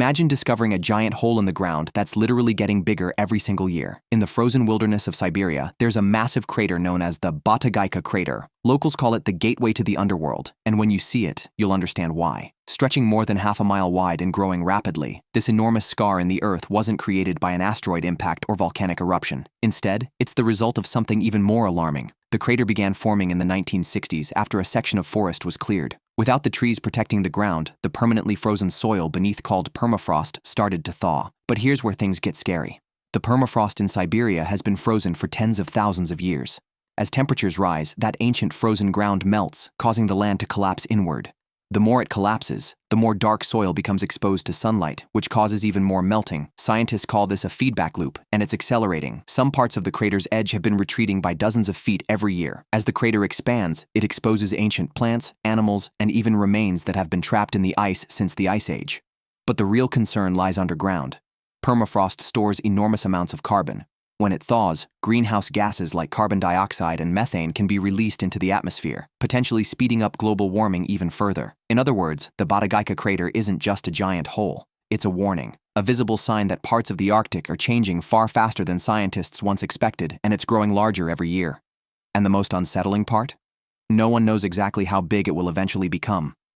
Imagine discovering a giant hole in the ground that's literally getting bigger every single year. In the frozen wilderness of Siberia, there's a massive crater known as the Batagaika Crater. Locals call it the gateway to the underworld, and when you see it, you'll understand why. Stretching more than half a mile wide and growing rapidly, this enormous scar in the earth wasn't created by an asteroid impact or volcanic eruption. Instead, it's the result of something even more alarming. The crater began forming in the 1960s after a section of forest was cleared. Without the trees protecting the ground, the permanently frozen soil beneath called permafrost started to thaw. But here's where things get scary. The permafrost in Siberia has been frozen for tens of thousands of years. As temperatures rise, that ancient frozen ground melts, causing the land to collapse inward. The more it collapses, the more dark soil becomes exposed to sunlight, which causes even more melting. Scientists call this a feedback loop, and it's accelerating. Some parts of the crater's edge have been retreating by dozens of feet every year. As the crater expands, it exposes ancient plants, animals, and even remains that have been trapped in the ice since the Ice Age. But the real concern lies underground. Permafrost stores enormous amounts of carbon. When it thaws, greenhouse gases like carbon dioxide and methane can be released into the atmosphere, potentially speeding up global warming even further. In other words, the Batagaika Crater isn't just a giant hole. It's a warning, a visible sign that parts of the Arctic are changing far faster than scientists once expected, and it's growing larger every year. And the most unsettling part? No one knows exactly how big it will eventually become.